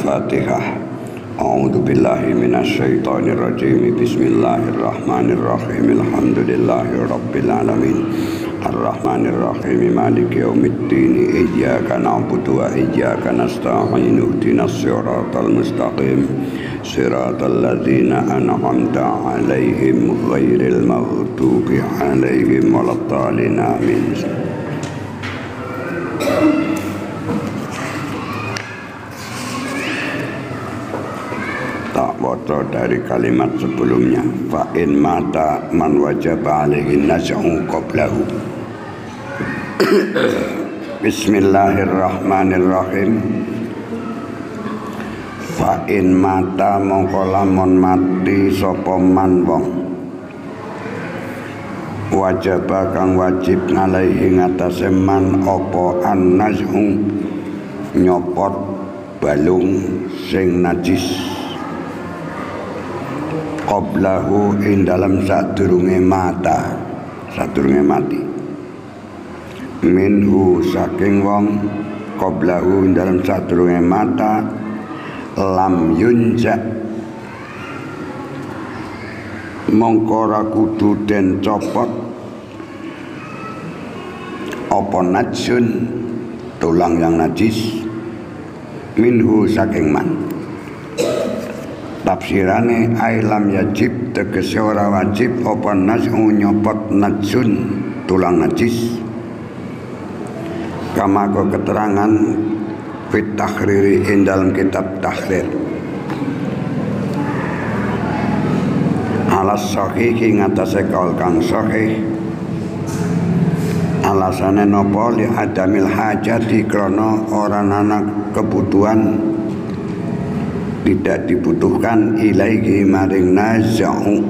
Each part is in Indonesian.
Al-Fatihah. A'udzu billahi minasyaitonir rajim. Bismillahirrahmanirrahim. Alhamdulillahirabbil alamin. Ar-Rahmanir Rahim. Maliki yaumiddin. Iyyaka na'budu wa iyyaka nasta'in. Ihdinas siratal mustaqim. Siratal ladzina an'amta 'alaihim ghairil maghdubi 'alaihim waladdallin. Amin. Tak baca dari kalimat sebelumnya. Fa in mata man wajaba alaihi nas'u qablahu. Bismillahirrahmanirrahim. Fa in mata mongko lamun mati sapa man wong, wajaba kang wajib alaihi ngatasé man apa an-nas'u nyopot balung sing najis qablahu ing dalam sadurunge mata, sadurunge mati. Minhu saking wong qablahu ing dalam sadurunge mata lam yunja mongko ra kudu den copot apa najsun tulang yang najis minhu saking man. Tafsirane ailam yajib tegese ora wajib apa nas'u nyopot najsun tulang najis. Kama ko keterangan fit takhriri ing dalam kitab tahrir. Alas sahih ngatasé kaul kang sahih. Alasane napa li adamil hajati krana ora ana kebutuhan, tidak dibutuhkan ilaihi maring naz'u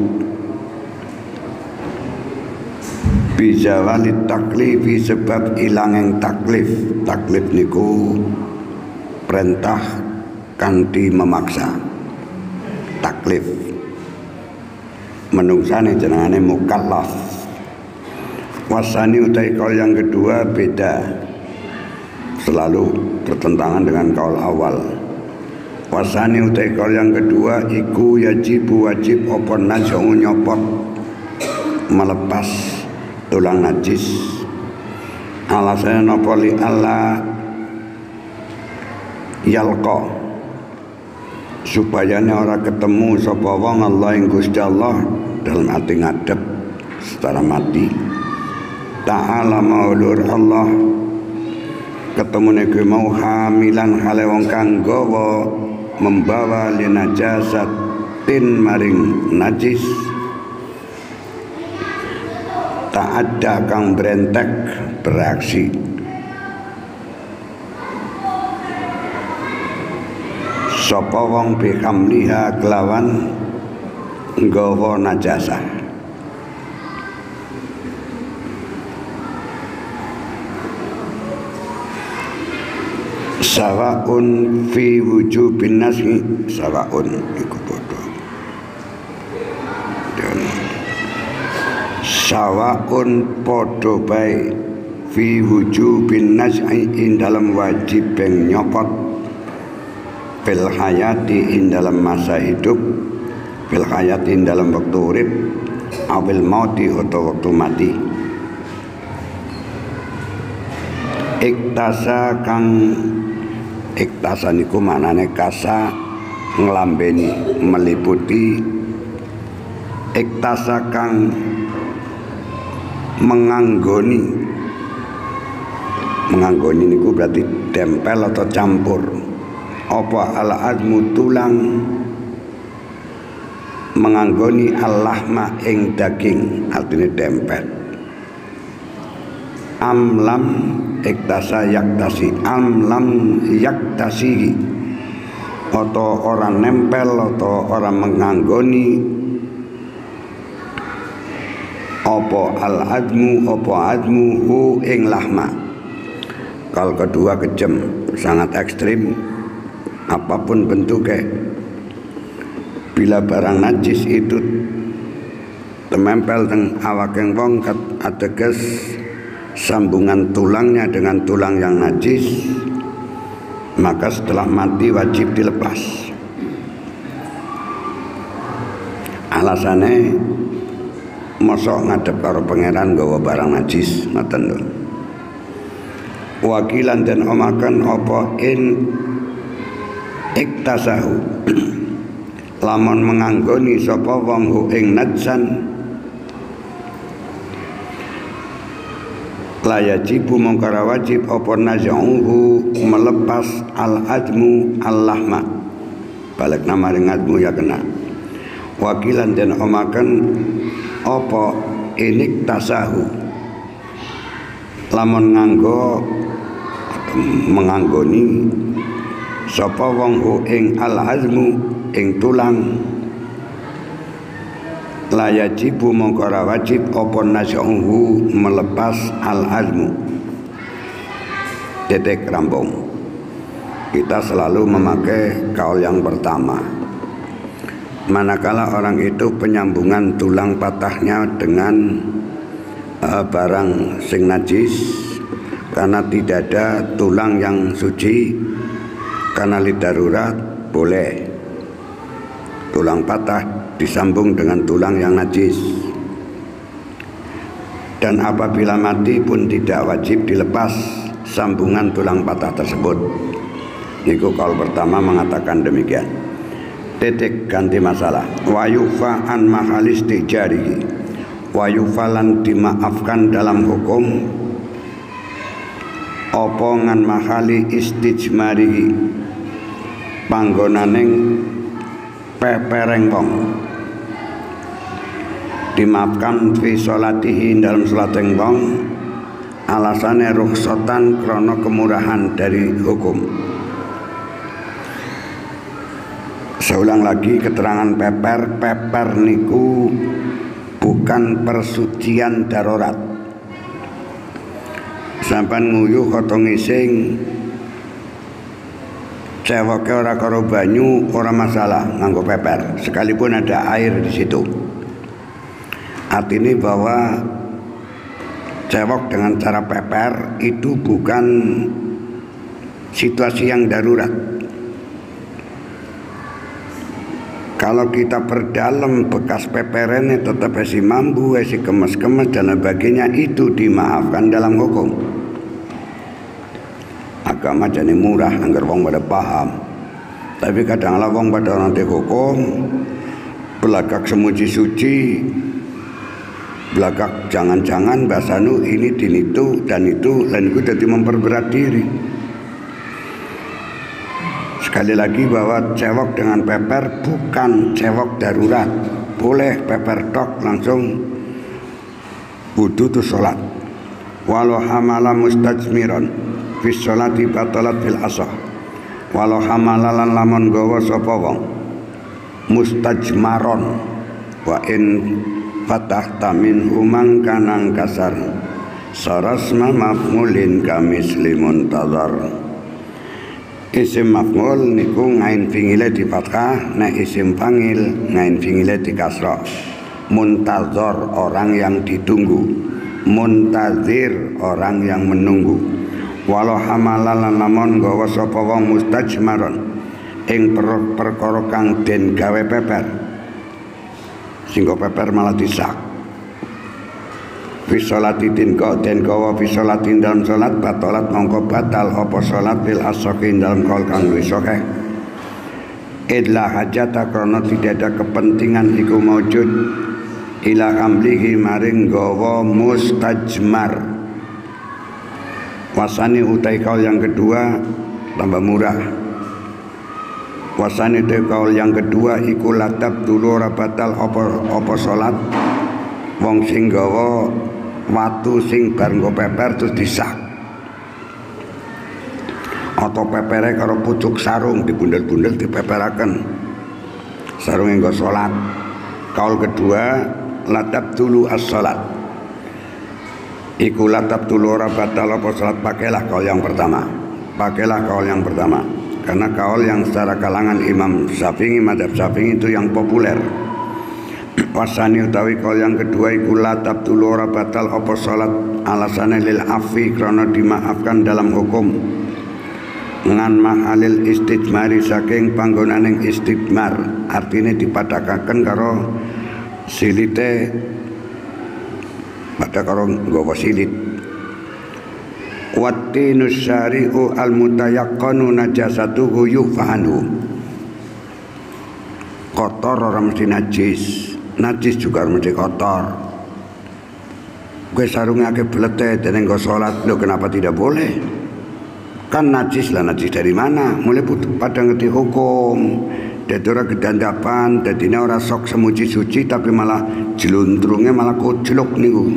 bijawali taklifi sebab ilangeng taklif. Taklif niku perintah kanthi memaksa. Taklif menungsane jenengane mukallaf. Wasani utai kaul yang kedua beda, selalu bertentangan dengan kaul awal. Wasani utai kaul yang kedua iku yajibu wajib apa nas'u nyopot melepas tulang najis. Alasannya napa li Allah yalqa supaya ora ketemu sapa wong Allah ing Gusti Allah dalam arti ngadep secara mati. Ta'ala maulur Allah ketemune kuwi mau hamilan hale wong kang gawa membawa linajasatin maring najis tak ada kang berentek bereaksi. Sapa wong bihamliha kelawan nggawa najasah. Sawaun fi wujubin nas'i, sawaun iku padha. Sawaun padha bae fi wujubin nas'i ing dalam wajib yang nyopot fil hayati ing dalam masa hidup, fil hayati ing dalam waktu urip, awil mauti atau waktu mati. Iktasa kang iktasa niku manane kasa nglambeni meliputi. Iktasa kang menganggoni. Menganggoni niku berarti tempel atau campur. Apa al-admu tulang menganggoni al-lahma ing daging, artinya tempel. Amlam iktasa yaktasi, amlam yaktasi atau orang nempel atau orang menganggoni apa al-admu apa admu hu ing lahma. Kalau kedua kejem, sangat ekstrim apapun bentuknya. Bila barang najis itu temempel teng awakeng wong ateges sambungan tulangnya dengan tulang yang najis, maka setelah mati wajib dilepas. Alasannya mosok ngadep karo pangeran gawa barang najis ngoten lho. Wakilan dan omakan apa in iktasahu lamun menganggoni sapa wong hu ing najsan la yajibu mongkara wajib apa nazahu melepas al admu al lahma balik nama ring admu ya kena. Wakilan dan omakan apa inik tasahu lamun menganggoni sapa wong hu ing al azmu ing tulang la yajibu mongkara wajib apa nazahu melepas al azmu titik rambung. Kita selalu memakai kaul yang pertama. Manakala orang itu penyambungan tulang patahnya dengan barang sing najis, karena tidak ada tulang yang suci, karena lidarurat boleh tulang patah disambung dengan tulang yang najis. Dan apabila mati pun tidak wajib dilepas sambungan tulang patah tersebut. Niku kaul pertama mengatakan demikian. Titik ganti masalah. Wa yufa an mahalis tijari. Wa yufalan dimaafkan dalam hukum opongan mahali istijmari panggonaning pepereng wong. Dimaafkan fi sholatihi dalam sholateng wong alasane rukhsatan krono kemurahan dari hukum. Seulang lagi keterangan peper niku bukan persucian darurat. Sampan nguyuh kota ngising cewoke ora karo banyu ora masalah nganggo peper sekalipun ada air di situ. Artinya bahwa cewok dengan cara peper itu bukan situasi yang darurat. Kalau kita perdalam bekas peperannya tetap esi mambu, esi kemes-kemes dan sebagainya, itu dimaafkan dalam hukum. Agama jadi murah, anggar wong pada paham. Tapi kadang-kadang wong pada nanti hukum, belakang semuji suci, belakang jangan-jangan bahasanu ini din itu dan itu, dan itu jadi memperberat diri. Sekali lagi bahwa cewek dengan peper bukan cewek darurat. Boleh peper tok langsung wudu tu sholat. Walau hamala mustajmiron fis sholati batalat fil asah. Walau hamalalan lamun gawa sapa wong mustajmaron wa in fatahta min humang kanang kasar sarasma maf'ulin kamisli muntazar. Isim maf'ul niku ngain fingile di fathah, nek isim fangil ngain fingile di kasrah. Muntazor orang yang ditunggu, muntazir orang yang menunggu. Walau hamalalan lamun gawa sapa wong mustajmaron ing perkara kang den gawe peper. Singgo peper malah disak. Fisolatin kau den kawa fisolatin dalam solat batalat mongko batal apa solat bil asokin dalam kol kang wisokeh. Idlah hajata karena tidak ada kepentingan iku maujud ila amlihi maring gawa mustajmar. Wasani utai kaul yang kedua tambah murah. Wasani utai kaul yang kedua iku latab dulu batal apa solat wong sing gawa watu sing bar nggo peper terus disak atau pepere karo pucuk sarung dibundel-bundel dipeperaken sarung nggo salat. Kaul kedua latab dulu as-salat iku latab dulu ora batal apa salat. Pakailah kaul yang pertama, pakailah kaul yang pertama karena kaul yang secara kalangan Imam Syafi'i mazhab Syafi'i itu yang populer. Wasani utawi kaul yang kedua iku latab dulu ora batal apa salat alasane lil afi krana dimaafkan dalam hukum. ngan mahalil istijmari saking panggonaning istijmar, artine dipadhakaken karo silite pada karo nggawa silit. Wattinu syari'u al-mutayaqqanu najasatuhu yufahanhu. Kotor orang mesti najis, najis juga mesti kotor. Gue sarungnya ke belete dan engkau sholat, lo kenapa tidak boleh? Kan najis lah, najis dari mana? Mulai pada ngerti hukum. Dadi ora gedandapan, dadine ora sok semuji suci tapi malah jeluntrunge malah koclok niku.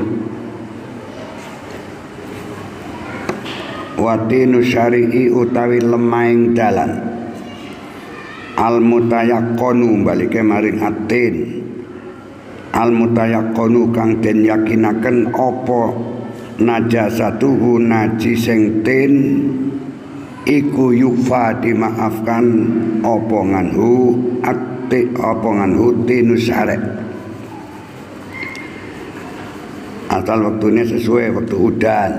Watinu syari'i utawi lemaing dalan. Al mutayaqqanu balike maring atin. Al mutayaqqanu kang den yakinaken apa najasatuhu najising tin iku yufa dimaafkan apa nganhu ati apa nganhu tinus syarek. Asal waktunya sesuai waktu udan.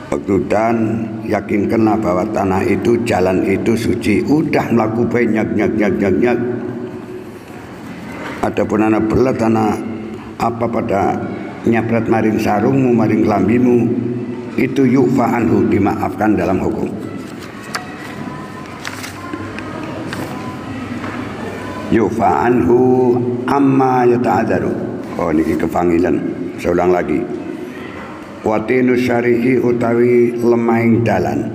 Waktu udan yakinkanlah bahwa tanah itu, jalan itu suci. Udah melaku banyak nyak. Adapun anak belet anak apa pada nyapret maring sarungmu, maring kelambimu, itu yufa anhu dimaafkan dalam hukum. Yufa anhu amma yata'adzaru. Oh niki kepanggilan. Saya ulang lagi. Watinu syari'i utawi lemaing dalan.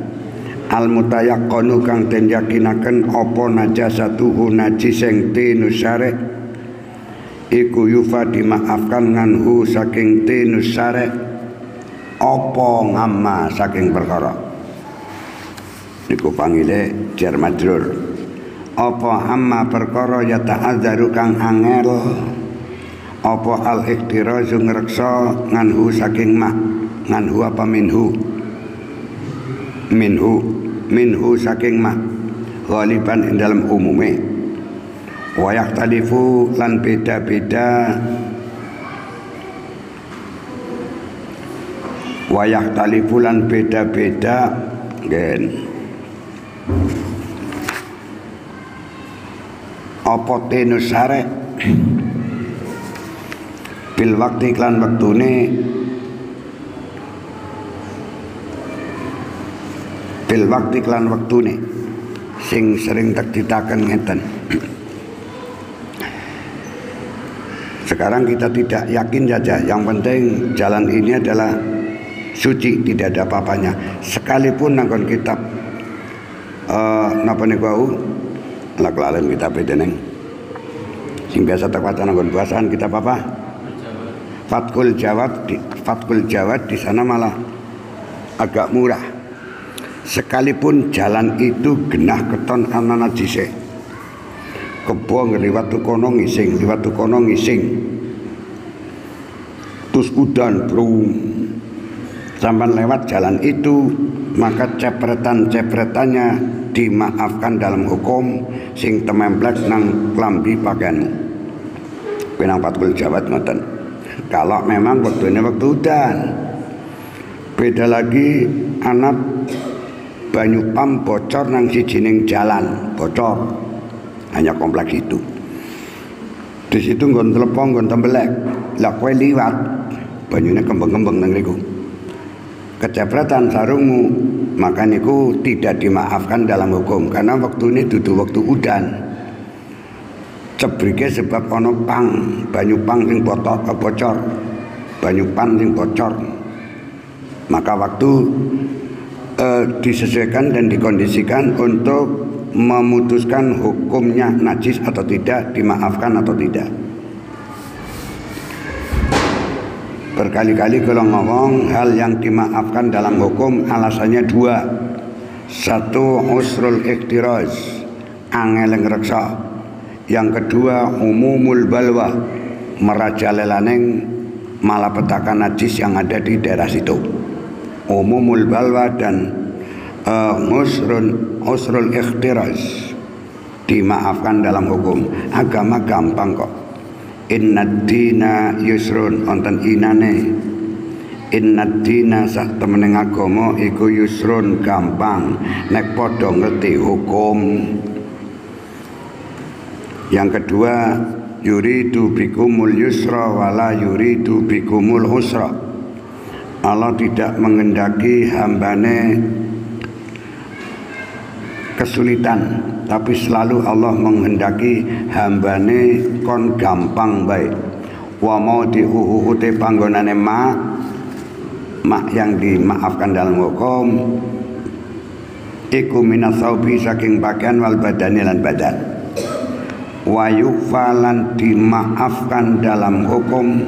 Al mutayaqqanu kang den yakinaken apa najasatuhu najising tinu syari' iku yufa dimaafkan nganhu saking tinu syari' apa ngamma saking perkara. Niku pangile jar majrur. Apa amma perkara ya ta'adzaru kang angel apa al iktirazu ngreksa nganhu saking mak nganhu apa minhu saking mak ghaliban ing dalam umume wayak talifu lan beda-beda wayak talifu lan beda-beda gen apa tenus sare bil waktu iklan waktune bil waktu iklan waktune sing sering terditakan ngeten. Sekarang kita tidak yakin saja, yang penting jalan ini adalah suci, tidak ada apa-apanya. Sekalipun nangkon kitab napa niku lak-lalen kitab deneng sing biasa tak waca nanggon bahasan kitab apa? Fathul Jawad di sana malah agak murah. Sekalipun jalan itu genah keton ana najise. Kebo ngliwat kono ngising, Terus udan brung. Sampai lewat jalan itu, maka cepretan-cepretannya dimaafkan dalam hukum sing tememplek nang klambi pakaianmu. Penang Fathul Jawad ngoten. Kalau memang waktunya waktu udan. Beda lagi anak banyu pam bocor nang sijining jalan, bocor. Hanya kompleks itu. Di situ nggon telepon, nggon tembelek. Lah kowe liwat, banyune kembang-kembang nang riku. Kecepretan sarungmu, maka niku tidak dimaafkan dalam hukum karena waktu ini dudu waktu udan. Cebrike sebab ono pang, banyu pang sing bocor, banyu pan sing bocor. Maka waktu disesuaikan dan dikondisikan untuk memutuskan hukumnya najis atau tidak, dimaafkan atau tidak. Berkali-kali kalau ngomong hal yang dimaafkan dalam hukum alasannya dua. Satu, usrul iktiraz, angel ngreksa. Yang kedua, umumul balwa, merajalelaning malapetaka najis yang ada di daerah situ. Umumul balwa dan usrul ikhtiraz dimaafkan dalam hukum. Agama gampang kok. Inna dina yusrun onten inane Inna dina sak temeneng agama iku yusrun gampang nek padha ngerti hukum. Yang kedua, yuridu bikumul yusra wala yuridu bikumul usra. Allah tidak mengendaki hambane kesulitan, tapi selalu Allah menghendaki hambane kon gampang baik. Wa mau diuhute panggonane mak yang dimaafkan dalam hukum iku minas saubi saking pakaian wal badani lan badan. Wa yufalan dimaafkan dalam hukum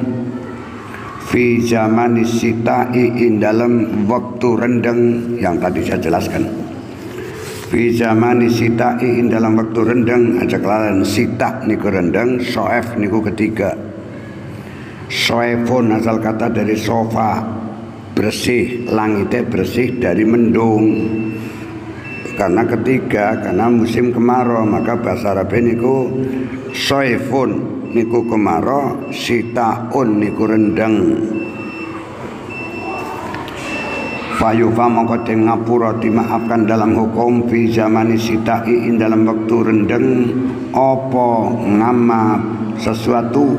fi zaman sita'i in dalam waktu rendeng yang tadi saya jelaskan. Fi zaman sita'i in dalam waktu rendeng aja kelaran sita niku rendeng, soef niku ketiga. Soefun asal kata dari sofa, bersih, langitnya bersih dari mendung. Karena ketiga, karena musim kemarau, maka bahasa Arab niku soefun niku kemarau, sitaun niku rendeng. Fayufa mongko den ngapura dimaafkan dalam hukum fi zamani sita'i in dalam waktu rendeng apa ngama sesuatu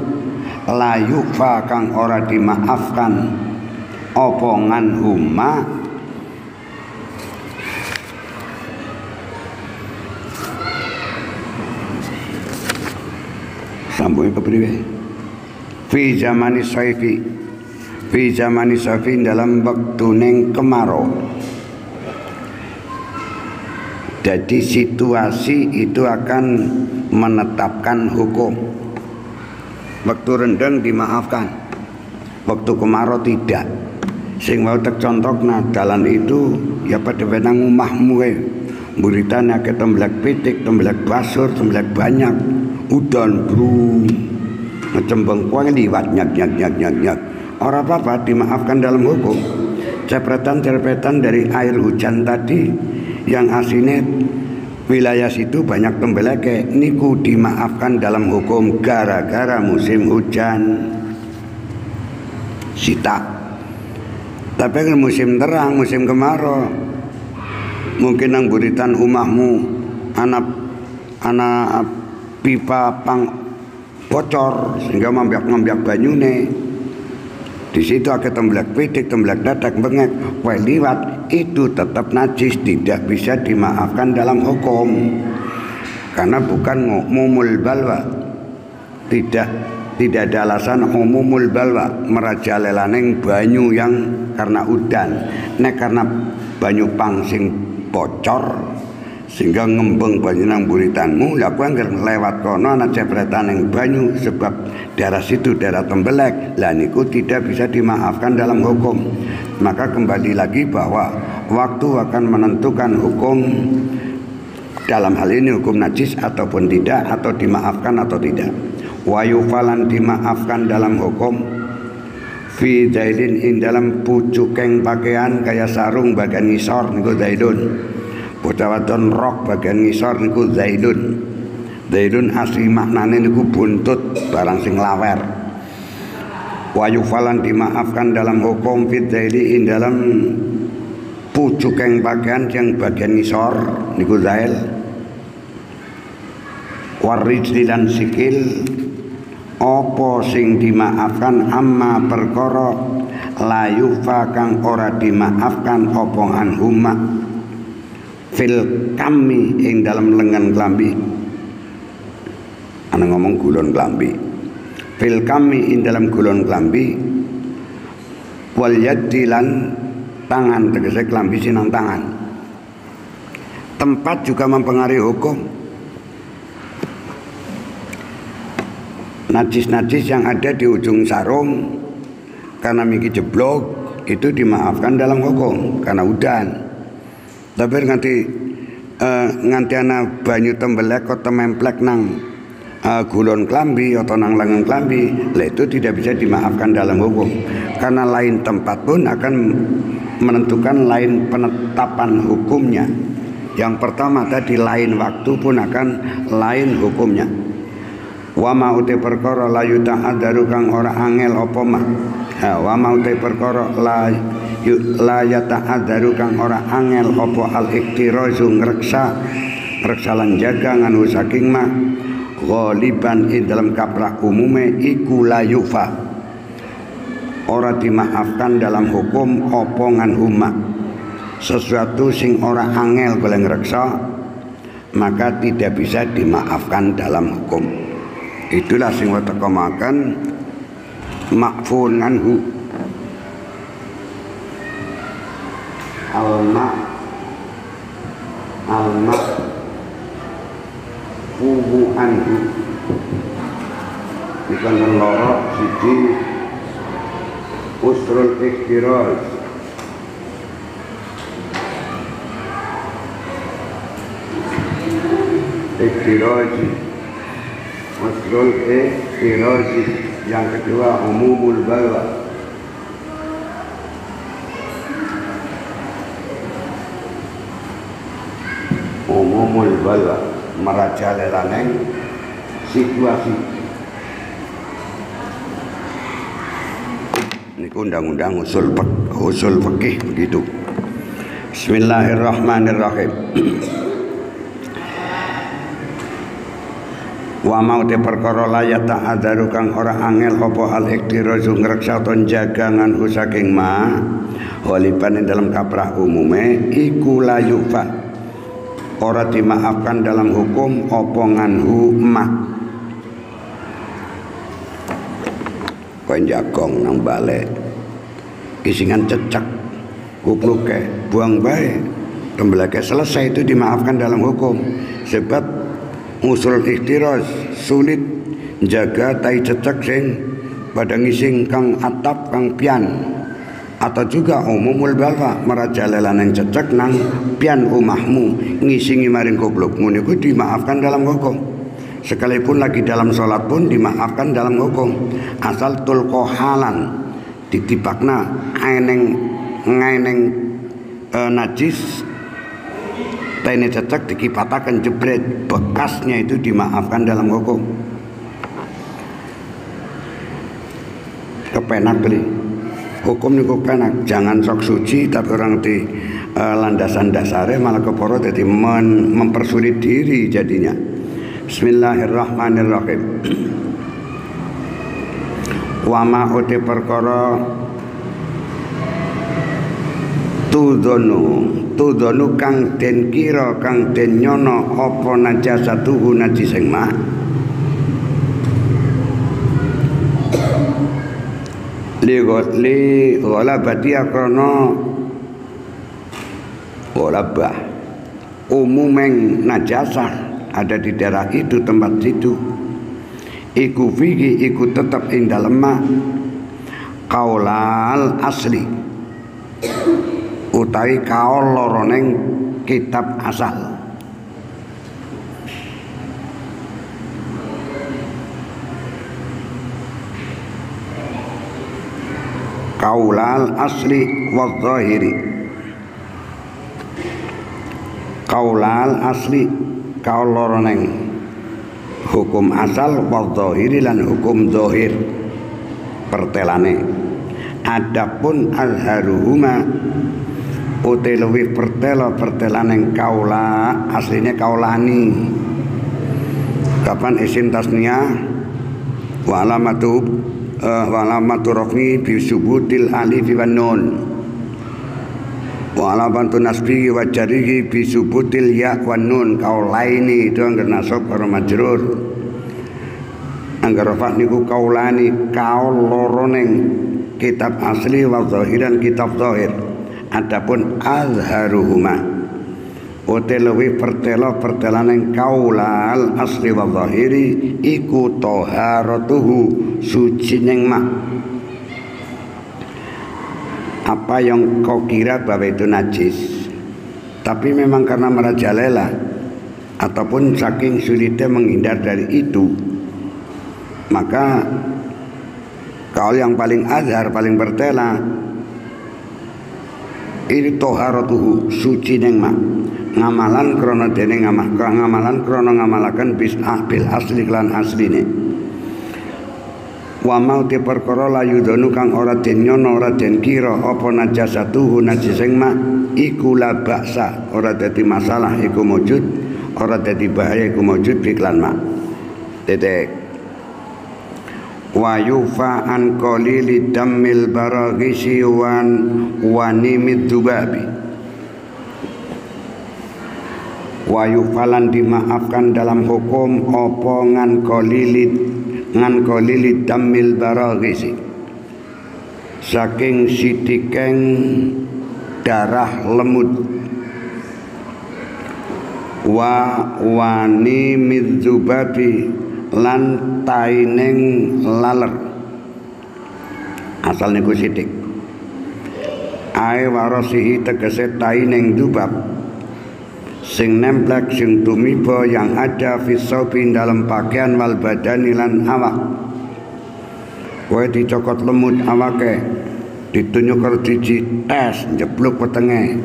layufa kang ora dimaafkan apa nganhuma sambung kepriwe fi zamani saifi fi zamani saifi dalam waktu neng kemarau. Jadi situasi itu akan menetapkan hukum. Waktu rendeng dimaafkan, waktu kemarau tidak. Sing mau tek contohna dalan itu ya pada benang omahmu muritane akeh temblak pitik, temblak basur, temblak banyak. Udan bru macam bengkuang liwat nyak. Ora apa-apa dimaafkan dalam hukum. Cepretan-cepretan dari air hujan tadi yang aslinya wilayah situ banyak tembeleke niku dimaafkan dalam hukum gara-gara musim hujan sita. Tapi kan musim terang, musim kemarau mungkin nang buritan umahmu anak pipa pang bocor sehingga mambiak banyune. Di situ akan temblak pitik, temblak dadak, bengek, liwat itu tetap najis, tidak bisa dimaafkan dalam hukum karena bukan umumul balwa. Tidak ada alasan umumul balwa merajalela neng banyu yang karena udan, nek karena banyu pang sing bocor sehingga ngembeng banyu nang buritanmu lah kuwi lewat kono ana cepretan ning banyu sebab daerah situ daerah tembelek lah niku tidak bisa dimaafkan dalam hukum. Maka kembali lagi bahwa waktu akan menentukan hukum dalam hal ini hukum najis ataupun tidak, atau dimaafkan atau tidak. Wa yufalan dimaafkan dalam hukum fi zailin in dalam pucukeng pakaian kayak sarung bagian ngisor niku zailun. Bocah wadon rok bagian ngisor niku zaidun. Zaidun asli maknane niku buntut barang sing lawer. Wa yufalan dimaafkan dalam hukum fit zaili in dalam pucukeng pakaian yang bagian ngisor niku zail. Warijli lan sikil apa sing dimaafkan amma perkara la yufa kang ora dimaafkan apa anhuma fil kami ing dalam lengan klambi. Ana ngomong gulon klambi. Fil kami ing dalam gulon klambi wal yadi lan tangan, tegese klambi sinang tangan. Tempat juga mempengaruhi hukum. Najis-najis yang ada di ujung sarung karena miki jeblok itu dimaafkan dalam hukum karena udan. Tapi nganti ana banyu tembelek kok tememplek nang gulon klambi atau nang lengan klambi, itu tidak bisa dimaafkan dalam hukum karena lain tempat pun akan menentukan lain penetapan hukumnya. Yang pertama tadi lain waktu pun akan lain hukumnya. Wa ma uti perkara la yuta'adzaru kang ora angel apa mah wa mau te perkara la yata'adzaru kang ora angel apa al iktirazu ngreksa lan jaga nganu saking ma ghaliban ing dalam kaprah umume iku la yufa ora dimaafkan dalam hukum apa nganhuma sesuatu sing ora angel golek ngreksa maka tidak bisa dimaafkan dalam hukum. Itulah sing wa tekamaken ma'fun anhu alma fuhu anhu ikan loro siji usrul ikhtiraj usrul ikhtiraj yang kedua umumul balwa merajalela situasi ini undang-undang usul fikih begitu. Bismillahirrahmanirrahim. Wa mau te perkara la ta'adzaru kang ora angel apa al iktirazu ngreksa ton jagangan saking ma waliban dalam kaprah umume iku la yufa ora dimaafkan dalam hukum apa nganhu ma kowe jagong nang balik kisingan cecek kupluke buang bae tembelake selesai itu dimaafkan dalam hukum sebab usul ikhtiraz sulit jaga tai cecek sing pada ngising kang atap kang pian atau juga umumul balwa merajalela nang cecek nang pian umahmu ngisingi maring goblokmu niku dimaafkan dalam hukum sekalipun lagi dalam sholat pun dimaafkan dalam hukum asal tulko halan ditibakna ngaineng najis taine cecek dikipatakan jebret bekasnya itu dimaafkan dalam hukum kepenak beli hukum niku penak jangan sok suci tapi orang di landasan dasare malah keporo jadi mempersulit diri jadinya. Bismillahirrahmanirrahim. Wa ma uti perkara tudonu kang den kira kang den nyono apa najasatuhu najis sing ma li ghalabati akrana ghalabah umumeng najasah ada di daerah itu tempat situ iku fihi iku tetap ing dalem kaulal asli utawi kaul loroning kitab asal kaulal asli wa zahiri kaulal asli kaul loroning hukum asal wa zahiri lan hukum zahir pertelane adapun azharuhuma uti luwih pertelaneng kaula aslinya kaulani kapan isim tasniyah wa alamatu raf'i bi subutil alif wan nun wa alamatu nasbihi wa jarihi bi subutil ya wan nun kaulaini itu anggar nasab karo majrur anggar rafa niku kaulani kaul loroning kitab asli wa zahiran kitab zahir adapun azharuhuma uteluwi pertelaneng kaulal asli wa zahiri iku toharatuhu suci neng mak apa yang kau kira bahwa itu najis tapi memang karena merajalela ataupun saking sulitnya menghindar dari itu maka kaul yang paling azhar paling bertela ini toharatuhu suci neng mak ngamalan krono dene ngamalan krono ngamalakan bil asli klan asline wa mau te perkara layudonu kang ora den nyono ora den kira apa najasatuhu najising ma iku la baksa ora dadi masalah iku mujud ora dadi bahaya iku mujud iklan ma titik wa yufa an qalili dammil baraghisi wan wanimid dubabi wa yufalan dimaafkan dalam hukum apa ngan qalili dammil baraghisi saking sitikeng darah lemut wa wani midzubabi lan taineng laler asal niku sitik ae warasihi tegese taineng dubab sing nemplek sing tumiba yang ada fisaubi dalam pakaian wal badani lan awak kowe dicokot lemut awake ditunjuk karo diji tes njebluk wetenge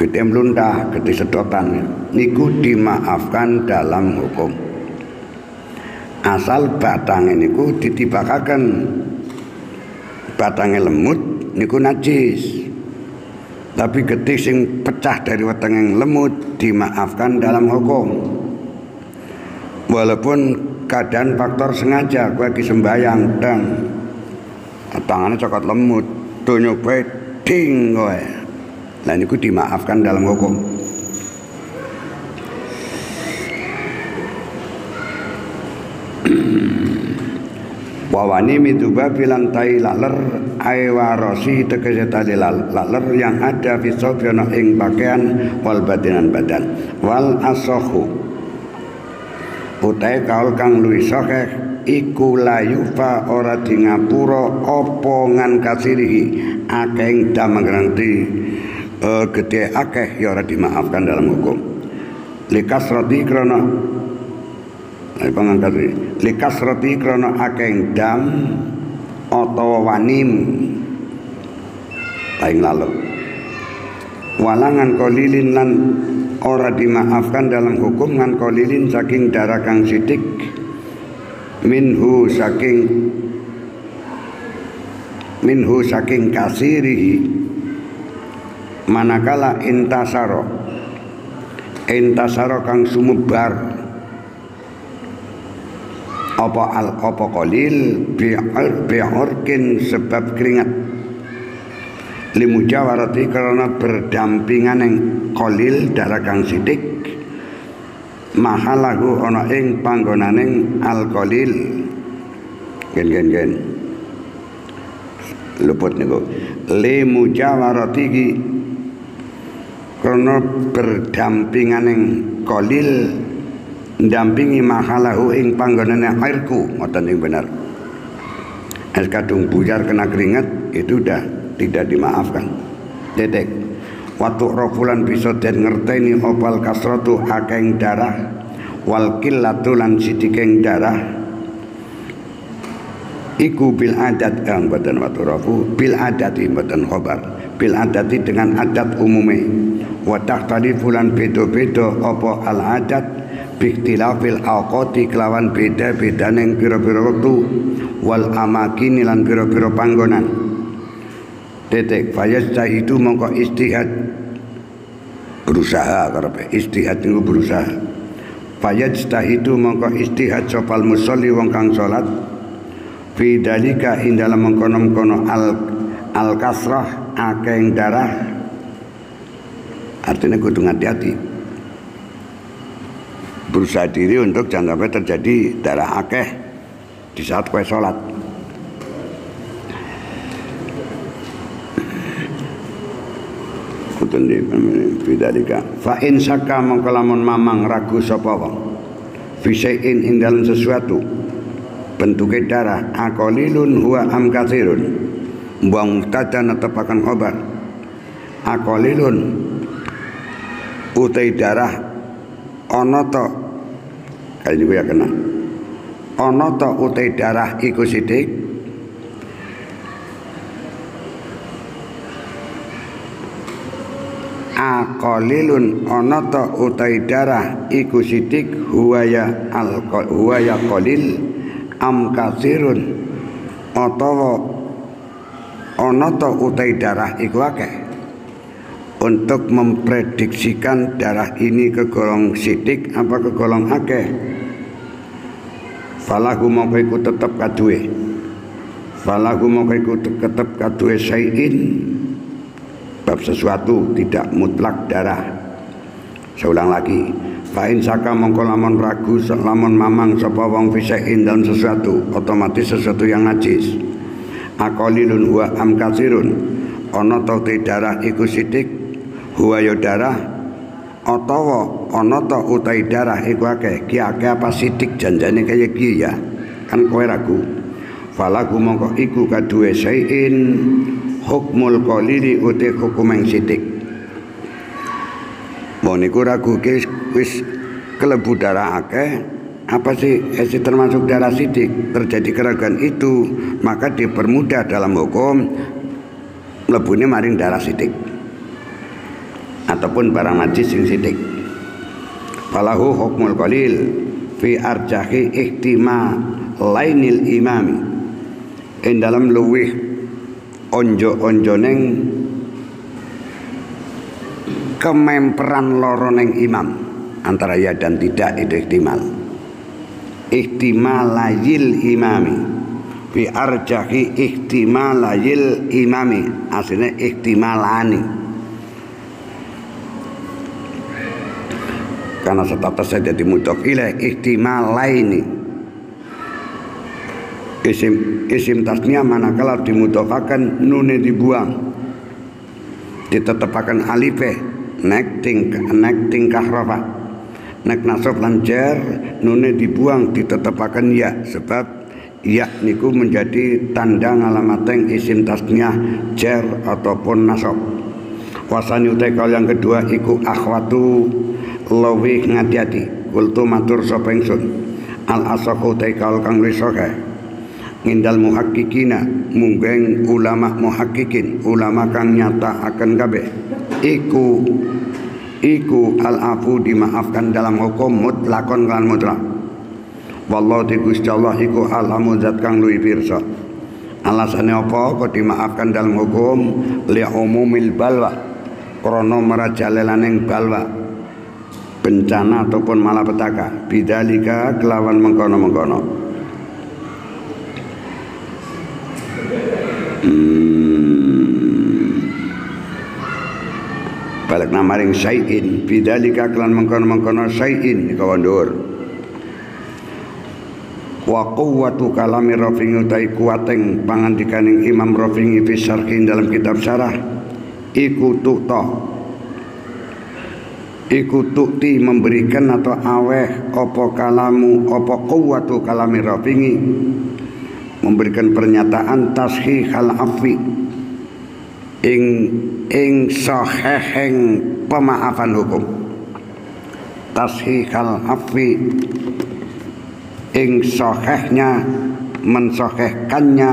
gede mlundah gede sedotan niku dimaafkan dalam hukum asal batange niku ditibakaken batange lemut niku najis tapi gede sing pecah dari wetenge lemut dimaafkan dalam hukum walaupun keadaan faktor sengaja kowe lagi sembayang dan tangannya cokot lemut tunjuk bae ding kowe lah niku dimaafkan dalam hukum wawani miduba bilang tai laler aywarosi tegese tali laler yang ada fisobyono ing pakaian wal batinan badan wal asohu utai kaul kang luwih sahih iku layufa ora di ngapura apa ngan kasirihi akeh damang ngerti gede akeh ya ora dimaafkan dalam hukum likas roti krana pangangkat likas roti krana akeh dam utawa wanim paling lalu walangan kolilin lan ora dimaafkan dalam hukum ngan kolilin saking darah kang sidik minhu saking kasirihi manakala intasaro kang sumebar apa qalil bi'urkin sebab keringat limujawarati karena berdampingan yang qalil darah kang sidik mahalahu ana ing panggonaning al qalil gen luput niku limujawarati karena berdampingan yang qalil ndampingi mahalahu ing panggonane airku ngoten ing benar es kadung buyar kena keringat itu udah tidak dimaafkan titik waktu rofulan bisa den ngerteni opal kasratu akeng darah wal qillatu lan sidikeng darah iku bil adat kang boten waktu rofu bil adati boten khobar bil adati dengan adat umume wa taqtadi fulan beda-beda apa al adat biktilafil awqati kelawan beda-beda neng pira-pira waktu wal amakin lan pira-pira panggonan titik fayastahidu mongko istihad berusaha karepe istihad niku berusaha fayastahidu mongko istihad sopal musolli wong kang salat fi dalika ing dalam mengkono-kono al kasrah akeh darah artinya kudu hati-hati berusaha diri untuk jangan sampai terjadi darah akeh di saat kowe salat. Kudu bidalika. Fa in saka mongko lamun mamang ragu sapa wong. Fi syai'in ing dalam sesuatu bentuke darah aqalilun huwa am katsirun. Buang mubtada netepaken khabar. Aqalilun utai darah ana ta kaya niku ya kena ana ta utai darah iku sithik aqalilun ana ta utai darah iku sithik huwaya qalil am katsirun utawa ana ta utai darah iku akeh. Untuk memprediksikan darah ini kegolong sidik apa kegolong akeh. Falahu mongko iku tetep kaduwe. Falahu mongko iku tetep kaduwe syai'in. Bab sesuatu tidak mutlak darah. Saya ulang lagi. Fa in saka mongko lamun ragu lamun mamang sapa wong fisain dalam sesuatu, otomatis sesuatu yang najis. Aqalilun huwa am katsirun. Ana ta darah iku sidik huwa ya darah atawa ana ta utai darah iku akeh ki akeh apa sidik janjane kaya ki ya kan kowe ragu. Falaku mongko iku kaduwe syai'in hukmul qalili uti hukum yang sidik. Mon iku ragu ki wis kelebu darah akeh apa sih termasuk darah sidik, terjadi keraguan itu maka dipermudah dalam hukum mlebune maring darah sidik ataupun barang najis sing sidik. Falahu hukmul qalil fi arjahi ihtima lainil imami. Ing dalam luwih onjo-onjoneng kememperan loro neng imam antara ya dan tidak itu ihtimal. Ihtimalayil imami fi arjahi ihtimalayil imami aslinya ihtimalani. Karena statusnya jadi mudhof ilaih ihtimalaini. Isim tasnya manakala dimudhofakan nune dibuang, ditetepakan alife nek tingkah rafa, nek nasab lan jar nune dibuang ditetepakan ya, sebab ya niku menjadi tanda ngalamateng isim tasnya jar ataupun nasab. Wasani utai kal yang kedua iku akhwatu luwih ngati-ati. Kultu matur sapa ingsun al asaqu taikal kang risoke ngindal muhakkikina munggeng ulama muhakkikin ulama kang nyata akan kabeh iku al afu dimaafkan dalam hukum mutlakon lan mutlak. Wallahu Gusti Allah iku alamu zat kang luwih pirsa. Alasane apa kok dimaafkan dalam hukum li umumil balwa krana merajalelaning balwa bencana ataupun malapetaka bidzalika kelawan mengkono-mengkono. Balik namaring syai'in bidzalika kelawan mengkono-mengkono syai'in kawan dhuwur. Wa quwwatu kalami Rafi'i utai kuateng pangandikaning Imam Rafi'i fi syarhin dalam kitab syarah iku tukti memberikan atau aweh opo kalamu opo quwwatu kalami Rafi'i memberikan pernyataan tashihal afwi ing sahiheng pemaafan hukum. Tashihal afwi ing sahihnya mensahihkannya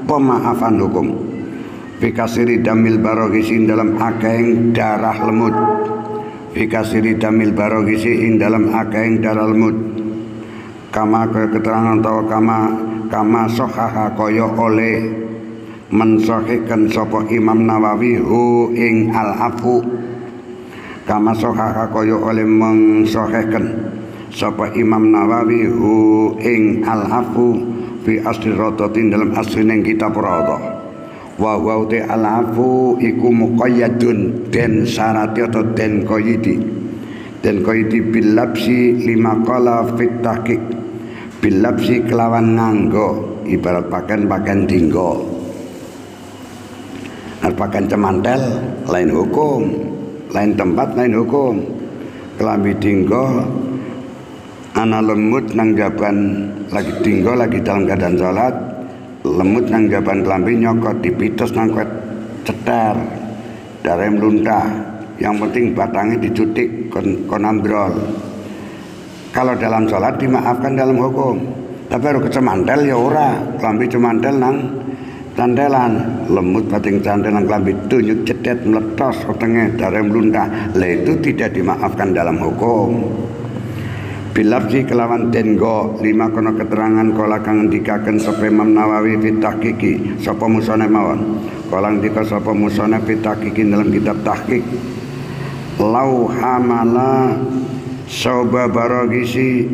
pemaafan hukum. Fikasiri damil barogisi dalam akeng darah lemut. Fikasiri damil barogisi ing dalam akeng darah lemut. Kama keterangan atau kama sohaha koyo oleh mensahihkan sopo Imam Nawawi hu ing al-afu. Kama sohaha koyo oleh mensahihkan sopo Imam Nawawi hu ing al-afu fi asli rodotin dalam asli neng kitab rodoh. Wa wa te alafu iku muqayyadun den syarati atau den qayyidi bil labsi lima qala fit tahqiq bil labsi kelawan nganggo ibarat pakaian dinggo pakaian cemantel lain hukum lain tempat lain hukum kelambi dinggo ana lemut nang jaban lagi dinggo lagi dalam keadaan salat lemut nang jaban kelambi nyokot dipites nang kuet cetar darah meluntah yang penting batangnya dicutik kon ambrol. Kalau dalam sholat dimaafkan dalam hukum, tapi harus kecemantel ya ora kelambi cemantel nang cantelan lemut bating cantel nang kelambi tunjuk cedet meletos setengah darah meluntah lah itu tidak dimaafkan dalam hukum. bilafzi kelawan dengo lima kono keterangan kala kang ngendikaken sapa Imam Nawawi fi tahqiqi sapa musane mawon kala ngendika sapa musane fi tahqiqi dalam kitab tahqiq lau hamala sauba baragisi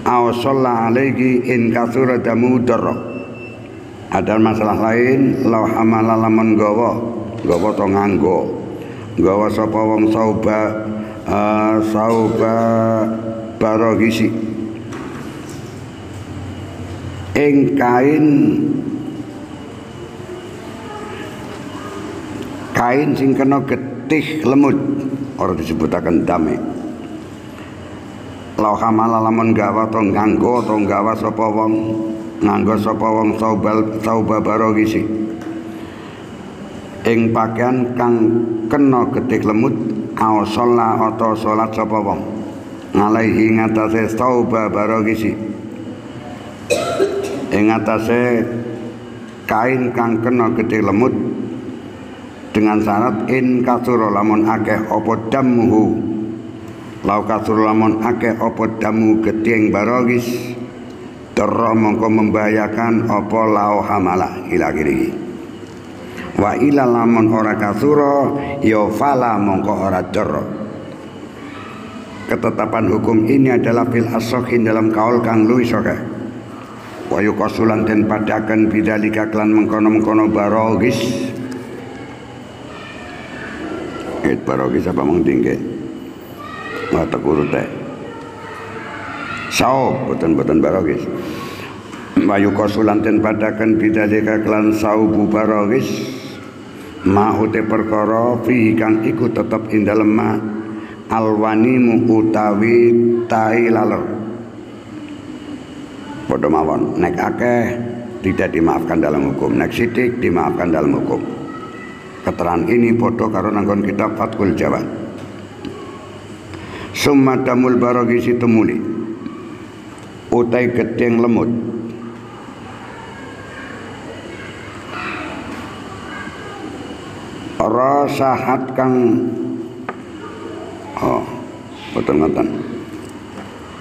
aw shalla alaihi in katsura damu darra. Ada masalah lain lau hamala lamun gawa to nggawa sapa wong sauba baragisi ing kain sing kena getih lemut ora disebutaken dame. Lau hamala lamun gawa to nggawa sapa wong sauba baragisi ing pakaian kang kena getih lemut aw sholat atau sholat sapa wong alaihi ngatasé sauba baragisi ing ngatasé kain kang kena getih lemut dengan syarat in kasura lamun akeh apa damuhu lau kasura lamun akeh apa damu getih baragis darra mongko membahayakan apa lau hamala ila kiri wa ila lamun ora kasura ya fala mongko ora darra. Ketetapan hukum ini adalah fil as-sahih dalam kaul kang luwih sahih wa yuqasulan den padaken bidzalika klan mengkono-mengkono baragis baragis apa mong tingke mata kurute saub boten baragis wayu kosulan ten padakan bidzalika klan saubu baragis mahute perkara fi kang iku tetep ing dalem ma alwanimu utawi tai laler padha mawon nek akeh tidak dimaafkan dalam hukum nek sithik dimaafkan dalam hukum. Keterangan ini padha karo nanggon kitab Fathul Jawad. Summa damul baragisi tumuli utai gedeng lemut rasahat kang boten ngoten.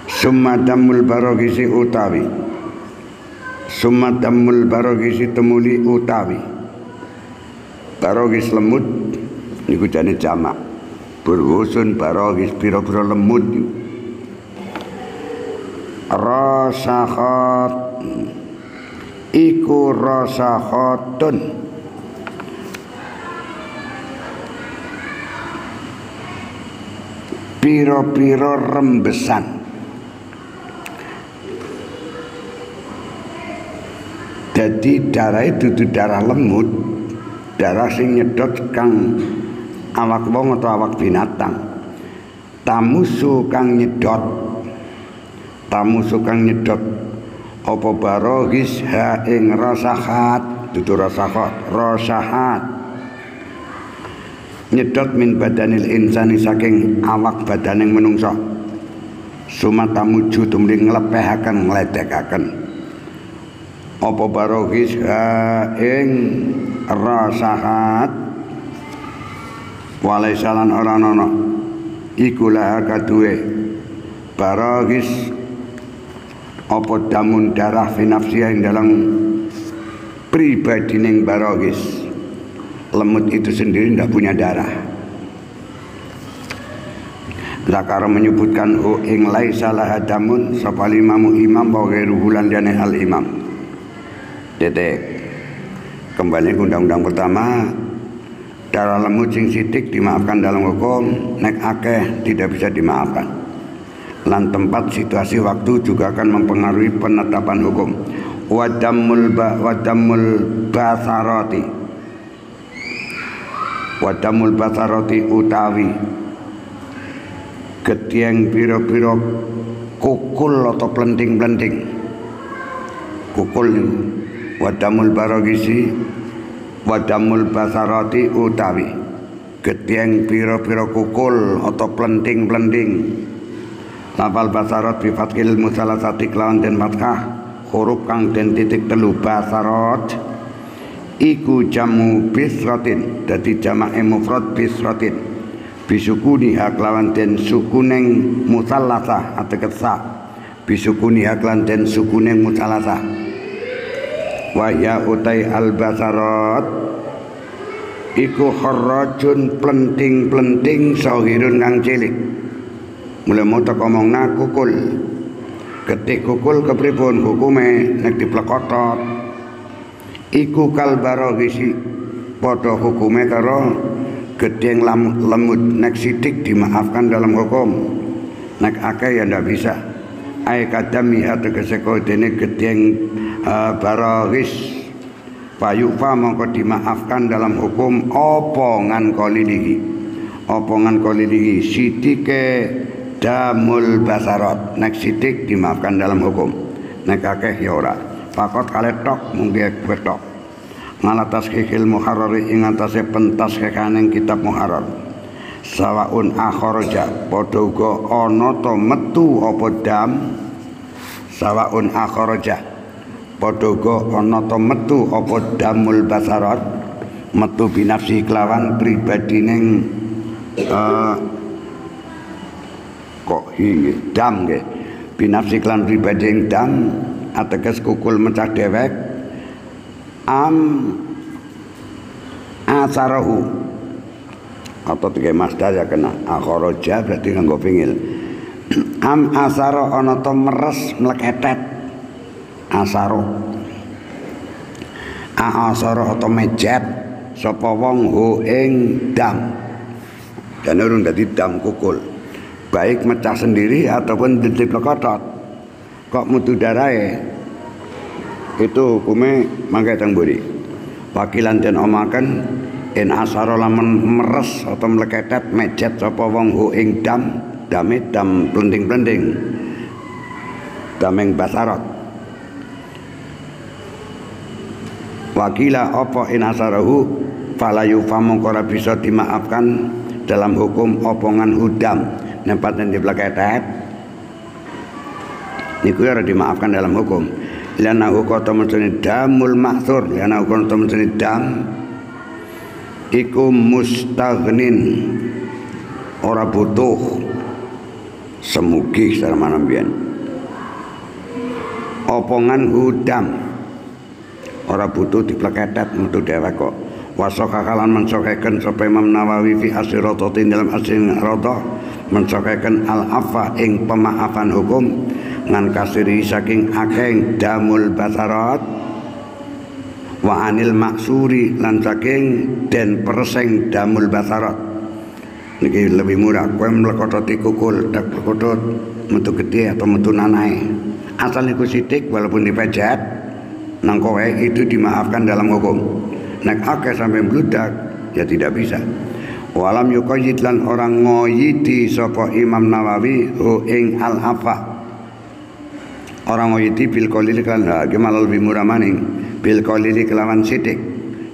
Summa damul baragisi utawi summa damul baragisi tumuli utawi baragis lemut niku jane jamak berwusun baragis pira-pira lemut rasakhat iku rasakhatun pira-pira rembesan jadi darah itu darah lemut darah sing nyedot kang awak wong atau awak binatang tamusu kang nyedot apa baragis ha ing rasahat dudu rasahat nyedot min badanil insani saking awak badaning menungsa sumatamuju tumrih nglepehaken ngledekaken apa baragis ha ing rasahat walaisalan ora ana iku laha kaduwe baragis apa damun darah finafsiyah ing dalam pribadining baragis. Lemut itu sendiri tidak punya darah. Zakar menyebutkan ing laisa laha damun sapa imam wa ghairuhu lan jane al imam. Titik. Kembali ke undang-undang pertama, darah lemut sing sithik dimaafkan dalam hukum, nek akeh tidak bisa dimaafkan. Lan tempat, situasi, waktu juga akan mempengaruhi penetapan hukum. Wadamul basarati utawi getieng piro-piro kukul atau plenting-plenting kukul wadamul basarati utawi getieng piro-piro kukul atau plenting-plenting. Lafal basarat bi fathil musalasati kelawan den fathah huruf kang den titik telu basarat iku jamu bisratin dadi jamake mufrad bisratin bisukuniha kelawan den sukuning musallasah ateges sa bisukuniha kelawan den sukuning musallasah wa ya utai albasarat iku kharrajun plenting-plenting sahirun kang cilik mulai moto komongna kukul ketik kukul kepripun hukume nek diplekotot iku kalbarogisi padha hukume karo gedeng lemut nek sidik dimaafkan dalam hukum nek akeh ya ndak bisa ai kadami ategese dene gedeng barogis payufa mongko dimaafkan dalam hukum opongan kolilihi sidike damul basarat nek sidik dimaafkan dalam hukum nek akeh ya ora pakot kaletok mungkin betok ngalatas kikil muharrari ing atase pentas kekaning kitab muharrar sawaun akharaja padha uga ana to metu apa dam sawaun akharaja padha uga ana to metu apa damul basarat metu binafsi kelawan pribadining kok dam nggih binafsi kelawan pribadining dam ateges kukul mecah dewek asarahu atau tiga masdar ya kena akharaja berarti nganggo pingil asara ana to meres mleketet asaro asara atau mejet sapa wong hu ing dam dan urung dadi dam kukul baik mecah sendiri ataupun diplekotot kok mutu darahe itu hukume mangke teng mburi wakilan den omaken en asara lamun meres atau mleketet mejet sapa wong hu ing dam dame dam plending-plending dameng basarat wakila apa in asarahu fala yufam ora bisa dimaafkan dalam hukum opongan hudam nempaten dipleketet niku ora dimaafkan dalam hukum lana hukum temen damul mahsur lana hukum temen dam iku mustaghnin ora butuh semugi secara manambian opongan hudam ora butuh dipleketet metu dhewek kok wasoka kalan mensokaken sapa Imam Nawawi fi asyratatin dalam asrin radha mensokaken al-afa ing pemaafan hukum ngan kasiri saking akeh damul basarat wa anil maksuri lan saking den perseng damul basarat niki lebih murah kowe mlekototi kukul tak mlekotot metu gede atau metu nanae asal niku sithik walaupun dipejet nang kowe itu dimaafkan dalam hukum nek akeh sampai bludak ya tidak bisa walam yuqayyid lan orang ngoyiti sapa Imam Nawawi ing al-afa orang ngoyiti bil qalil kan gimana lebih murah maning bil qalil kelawan sithik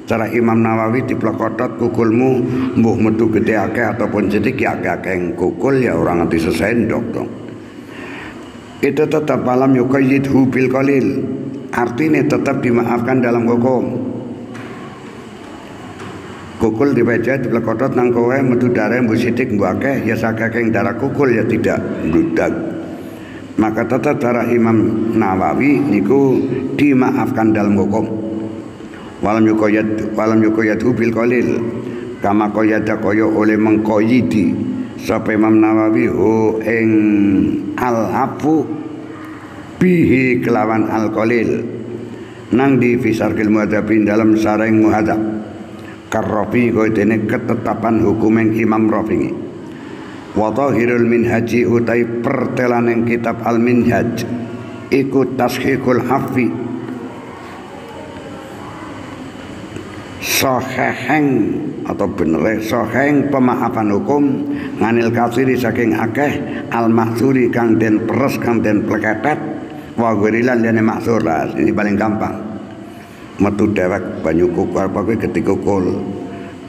cara Imam Nawawi diplekotot kukulmu mbuh metu gede akeh ataupun sithik ya akeh kukul ya orang nganti sesendok dong itu tetap alam yuqayyid bil qalil artinya tetap dimaafkan dalam hukum kukul dipejet diplekotot nang kowe metu darah mbuh sithik mbuh akeh ya sakake darah kukul ya tidak bludak maka tetap cara Imam Nawawi niku dimaafkan dalam hukum walam yuqayyad bil qalil kama qayyada kaya oleh mengqayyidi sapa Imam Nawawi ing al-afu bihi kelawan al-qalil nang di fisarkil muhadzabin dalam sareng muhadzab karrafi kaya dene ketetapan hukumen Imam Rafi'i wa dhahirul minhaji utai pertelaning kitab al-minhaj iku tashihul hafi sahiheng atau bener sahiheng pemaafan hukum nganil kasiri saking akeh al-mahsuri kang den peres kang den pleketet wa gurilan dene maksur lah ini paling gampang metu dewek banyu kukul apa kuwi ketika kukul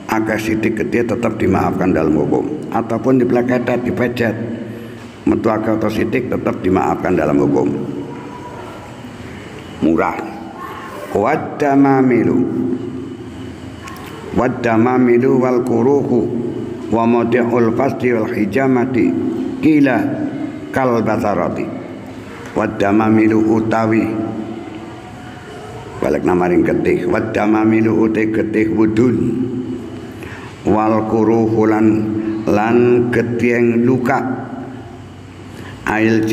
agak sidik gede tetap dimaafkan dalam hukum ataupun dipleketet dipejet metu agak atau sidik tetap dimaafkan dalam hukum murah waddamamilu wal kuruhu wa mawdi'ul fasdi wal hijamati kila kal basarati wa damamilu utawi balik namaring getih wa damamilu utai getih wudun wal kuruhulan lan getieng luka ail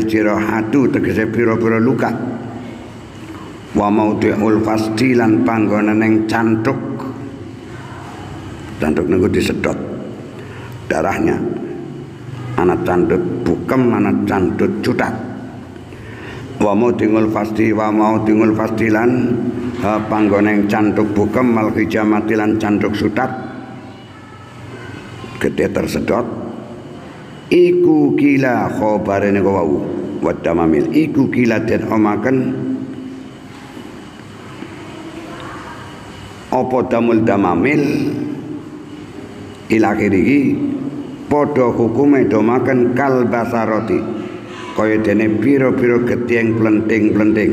jirahatu tegese pira-pira luka wa mawdi'ul fasdi lan panggonan yang cantuk niku disedot darahnya ana candut bukem ana candut cutat wa mawdi'ul fasdi lan panggonan yang cantuk bukem mal hijamati lan cantuk cutat gede tersedot iku kila khobare niku wau wa damamil iku kila den omaken apa damul damamil ila akhirih padha hukume domaken kal basarati kaya dene pira-pira getieng plenting-plenting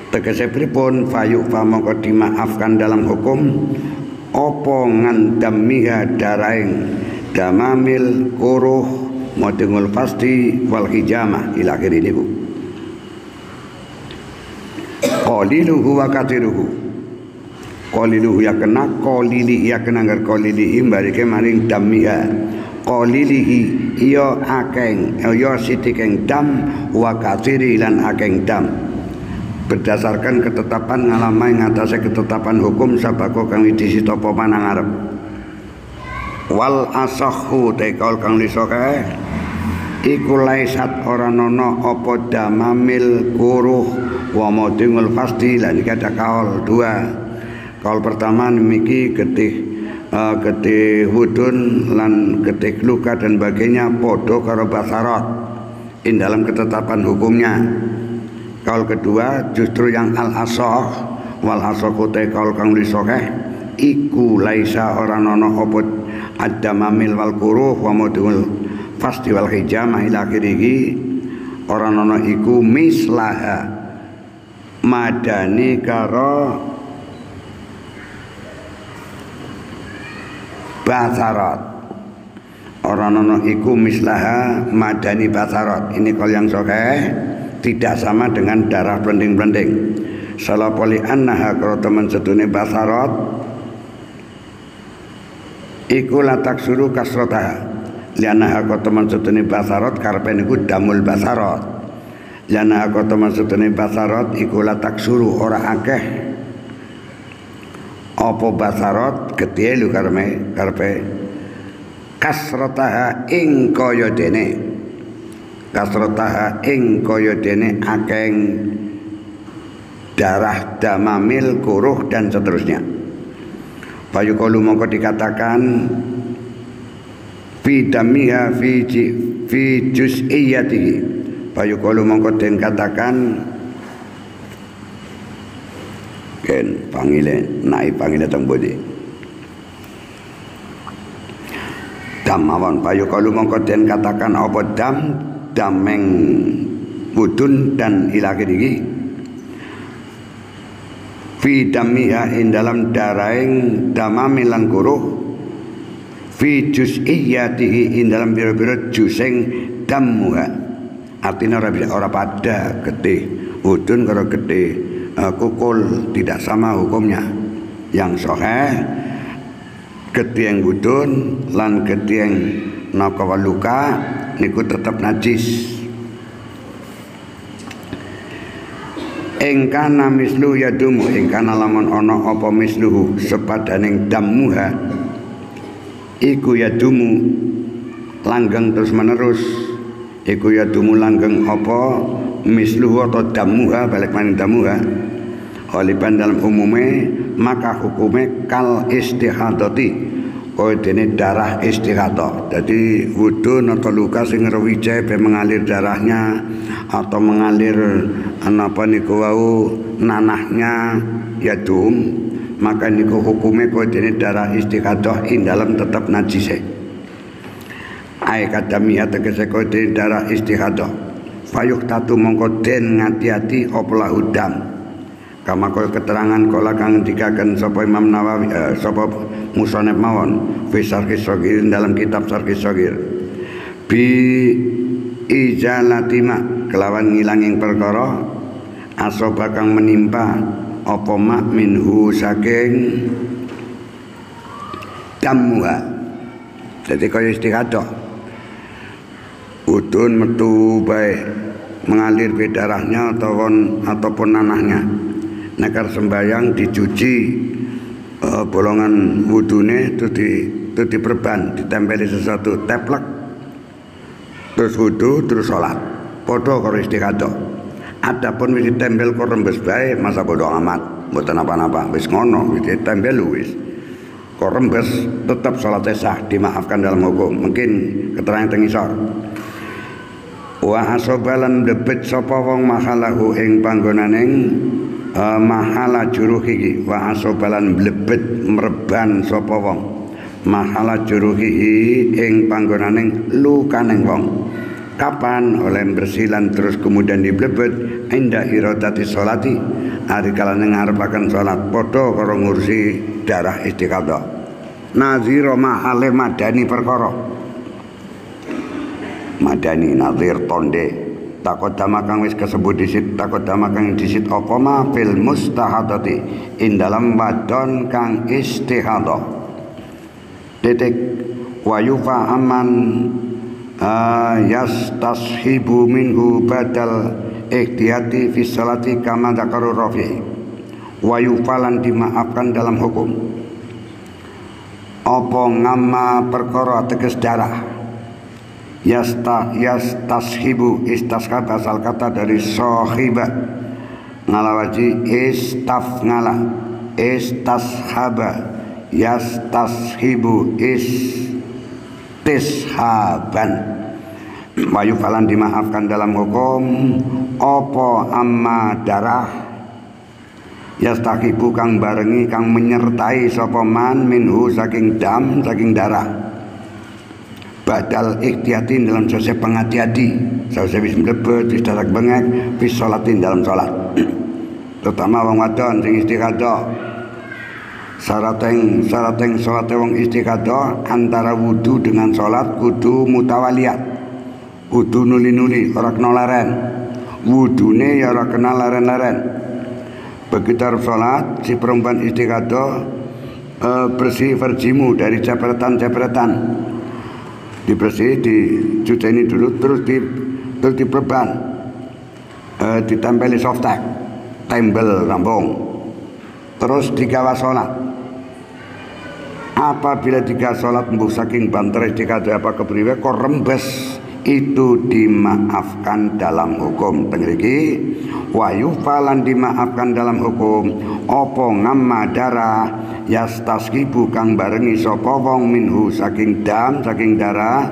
tegese pripun fayuk famangka dimaafkan dalam hukum apa ngandamiha daraing damamil kuruh modengul fasdi wal hijamah ila akhirih niku qaliluhu wa katiruhu qaliluhu ya kena qalili ya kena ngger qalili imbarike maring damiha qalilihi ya akeng ya sitikeng dam wa katsiri lan akeng dam berdasarkan ketetapan ngalamai ngatasé ketetapan hukum sabako kang disita apa manang arep wal asahhu tekol kang lisoke iku laisat ora ana apa damamil kuruh wa modingul fasdi lan iki ada kaul dua. Kaul pertama niki getih wudun lan getih luka dan bagainya podo karo basarat in dalam ketetapan hukumnya. Kaul kedua justru yang al-asah wal asaqu te kaul kang lisokeh iku laisa ora ana apa ad-damamil wal kuruh wa modul fasdi wal hijamah ila akhirih ora ana iku mislaha madani karo basarat orang nono iku mislaha madani basarat ini kalau yang sokeh tidak sama dengan darah blending-blending salapoli annaha kalau teman setune basarat iku latak suruh kasrotaha lianaha kalau teman setune basarat karpen iku damul basarat lianaha kalau teman setune basarat iku latak suruh ora akeh apa basarat gede lu karpe kasrotaha ing kaya dene akeng darah damamil kuruh dan seterusnya fayuqalu mongko dikatakan fi damiha fi juz'iyatihi fayuqalu mongko den katakan ken pangile naik pangile tembudi dam mawon payu kalu mongko den katakan apa dameng wudun dan ilake iki fi damiha in dalam daraing damamilan kuruh fi juz'iyatihi in dalam biro-biro juseng damuha artinya ora pada getih wudun karo getih kukul tidak sama hukumnya yang sahih getieng wudun lan getieng nakawaluka niku tetap najis engkana mislu yadumu engkana lamun ana apa misluhu sepadaning damuha iku yadumu langgeng terus menerus iku yadumu langgeng apa misluhu atau damuha balik maning damuha Khaliban dalam umumnya maka hukumnya kal istihadati kaya dene darah istihadah jadi wudun atau luka sing ngerwijai mengalir darahnya atau mengalir apa niku wau nanahnya yadum maka niku hukumnya kaya dene darah istihadah in dalam tetap najis ay kadamiya tegese kaya dene darah istihadah fayuh tatu mongko den ngati-ati opla udam kama kaya keterangan kala kang dikaken sapa Imam Nawawi sapa musonef mawon fi Syarhis Shaghir dalam kitab Syarhis Shaghir bi ijalatima kelawan ngilanging perkara asoba kang menimpa apa mak minhu saking damuha. Jadi kaya istiqadah udun metu baik mengalir ke darahnya ataupun nanahnya. Nekar sembayang dicuci bolongan wudune itu diperban, ditempeli sesuatu teplek, terus wudu terus sholat. Podo karo istiqadah. Adapun wis ditempel kok rembes bae masa bodo amat, mboten apa-apa. Wis ngono, wis ditempel wis. Kok rembes tetap sholat sah, dimaafkan dalam hukum. Mungkin keterangan teng isor. Wa asobalan debet sapa wong mahalahu ing panggonaning mahala juruhi. Wa asobalan blebet mreban sapa wong mahala juruhi ing panggonaning lukaning wong. Kapan oleh bersilan terus kemudian diblebet inda iradati sholati ari kalane ngarepaken salat padha karo ngurusi darah istiqadah. Nazira mahale madani perkara madani nazir tonde takodama kang wis kesebut disit takodama kang disit apa ma fil mustahadati ing dalam wadon kang istihadah titik wa yufa aman yastashibu minhu badal ihtiyati fi salati kama dzakaru rafi wa yufalan dimaafkan dalam hukum apa ngamma perkara teges darah yastashibu istashab asal kata dari sahiba ngalawaji istaf ngala istashaba yastashibu istishaban wayu falan dimaafkan dalam hukum apa amma darah yastahibu kang barengi kang menyertai sapa man minhu saking dam saking darah badal ikhtiyatin dalam sose pengati-hati sause wis mlebet wis darak bengek wis sholatin dalam sholat terutama wong wadon sing istiqadah syarateng sholat wong istiqadah antara wudu dengan sholat kudu mutawaliyat kudu nuli-nuli ora kena leren wudune ya ora kena leren-leren. Begitu arep sholat si perempuan istiqadah bersih farjimu dari jepretan-jepretan dibersih dicuceni dulu terus diperban ditempeli softtek tembel rampung terus digawa sholat. Apabila tiga sholat mbuh saking banter istiqadah apa kepriwe kok rembes itu dimaafkan dalam hukum tengriki wa yufalan dimaafkan dalam hukum opo ngamma darah yastasqibu kang barengi sapa wong minhu saking dam saking darah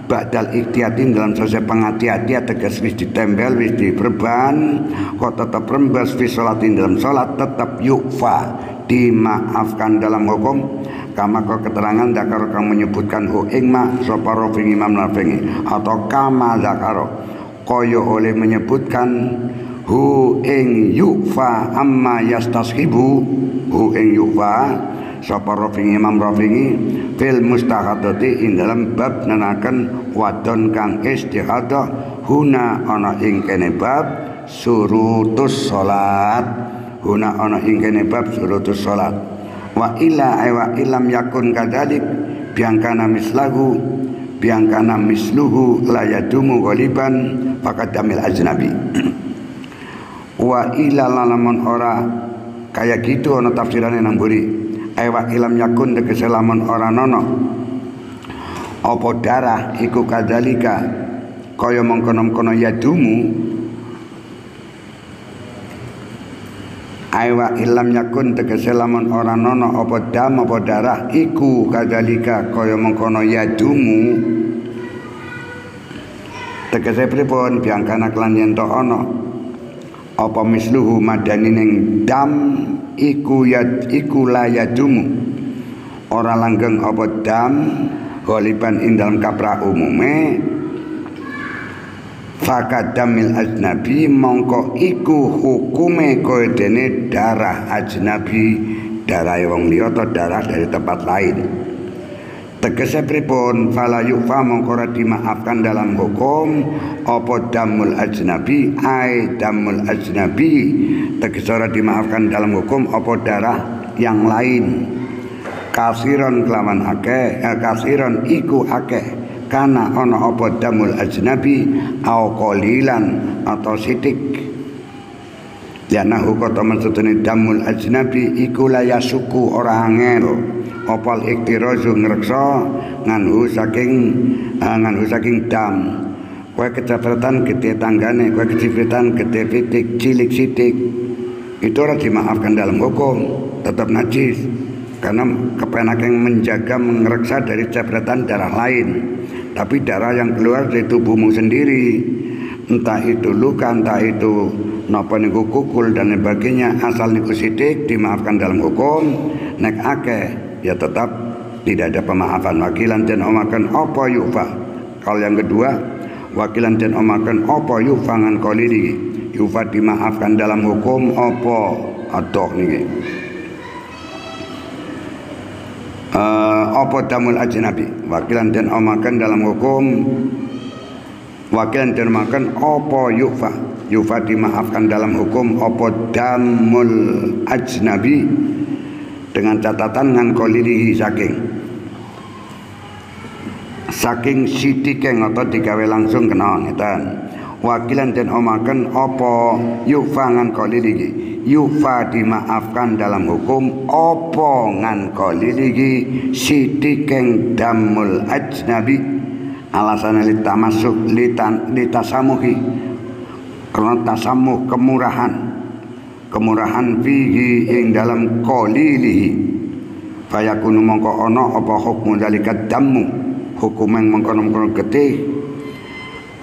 badal ikhtiyatin dalam selesai pengati-hati tegas wis ditempel wis diperban kok tetap rembes fi sholatin dalam sholat tetap yufa dimaafkan dalam hukum kama kau keterangan dakar kang menyebutkan hu ingma sapa Rafi Imam Rafi atau kama dakar koyo oleh menyebutkan hu ing yufa amma yastashibu hu ing yufa sapa Rafi Imam Rafi fil mustahadati ing dalam bab nenaken wadon kang istihadah huna ana ing kene bab surutus salat huna ana ing kene bab surutus salat wa illa wa ilam yakun kadzalik biangkana mislahu biangkana misluhu la yadumu ghaliban faqad damil ajnabi wa illa lamun ora kaya gitu ana tafsirane nang mburi wa ilam yakun tegese lamun ora nono apa darah iku kadzalika kaya mengkono-kono yadumu Aiwa ilam yakun tegese lamun ora nono apa dam apa darah iku kadzalika kaya mengkono yadumu tegese pripun biangkana kelan yen to ana apa misluhu madanining dam iku la yadumu ora langgeng apa dam ghaliban ing dalam kaprah umume fakadamil ajnabi mongko iku hukume kaya dene darah ajnabi darah wong liya atau darah dari tempat lain. Tegese pripun? Fala yufa mongko ora dimaafkan dalam hukum apa damul ajnabi, ai damul ajnabi tegese ora dimaafkan dalam hukum apa darah yang lain. Kasiron kelawan akeh, kasiron iku akeh, kana ana apa damul ajnabi au qalilan atau sidik. Jana hukum teman setune damul ajnabi iku layasuku ora angel opal iktirazu ngreksa nganhu saking dam. Kowe kecapretan gede tanggane, kowe kecipretan gede pitik cilik sitik, itu ora dimaafkan dalam hukum, tetap najis karena kepenak yang menjaga mengreksa dari capretan darah lain. Tapi darah yang keluar dari tubuhmu sendiri, entah itu luka, entah itu napa niku kukul dan sebagainya, asal niku sidik dimaafkan dalam hukum. Nek akeh ya tetap tidak ada pemaafan. Wakilan dan omakan apa yufa. Kalau yang kedua, wakilan dan omakan apa yufa ngan kolili, yufa dimaafkan dalam hukum apa adoh niki. Apa damul ajnabi, wakilan dan omakan dalam hukum, wakilan dan omakan apa yufa, yufa dimaafkan dalam hukum apa damul ajnabi dengan catatan ngan kolilihi saking sidikeng atau digawe langsung kena ngeten. Wakilan dan omaken apa yufa ngan kolilihi, yufa dimaafkan dalam hukum apa ngan kolilihi sidikeng damul ajnabi alasan litamasuk litasamuhi karena tasamuh kemurahan fihi ing dalam qalilihi fayakunu mongko ana apa hukmu zalikat damu hukum yang mengkono-kono getih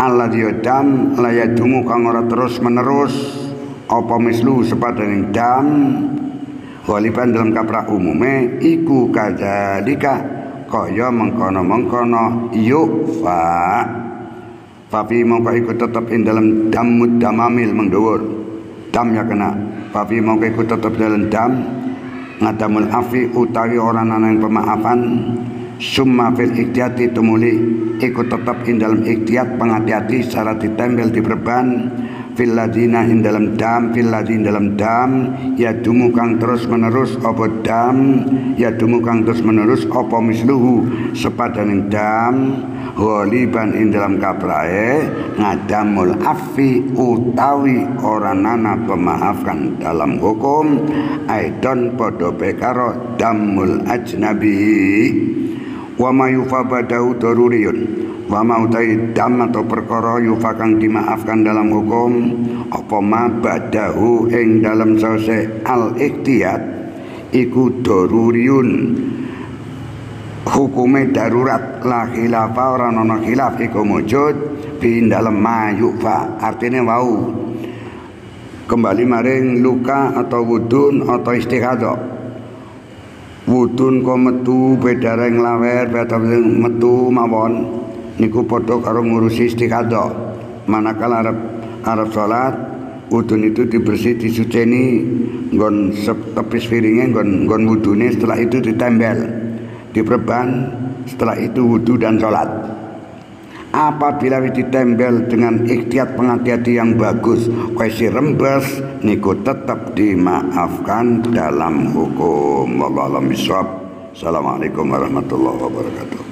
alladzi dam layadumu kang ora terus menerus apa mislu sepadaning dam ghaliban dalam kaprah umume iku kadzalika kaya mengkono-mengkono yufa tapi mongko iku tetep ing dalam damud damamil mengdhuwur dam ya kena tapi mongko iku tetep dalam dam ngadamul afi utawi orang nanang pemaafan summa fil iktiyati tumuli iku tetep ing dalam iktiyat pengati-hati secara ditempel diperban fil ladina ing dalam dam fil ladin dalam dam ya dumu kang terus menerus apa dam ya dumu kang terus menerus apa misluhu sepadaning dam ghaliban ing dalam kaprae ngadamul afi utawi ora nana pemaafkan dalam hukum aidon padha karo damul ajnabi wa ma yufa badahu daruriyun wa ma utai dam atau perkara yufa kang dimaafkan dalam hukum apa ma badahu ing dalam sause al ikhtiyat iku daruriyun hukume darurat la khilafa ora ana khilaf iku mujud fi dalam ma yufa artinya wau kembali maring luka atau wudun atau istihadah. Wudun kok metu bedare nglawer bedare metu mawon niku padha karo ngurusi istiqadah. Manakala arep salat wudun itu dibersih disuceni nggon tepis piringe nggon wudune setelah itu ditempel diperban setelah itu wudu dan salat. Apabila ditempel dengan ikhtiyat penghati-hati yang bagus kuwi rembes niku tetap dimaafkan dalam hukum. Wallahu a'lam bishawab. Assalamualaikum warahmatullahi wabarakatuh.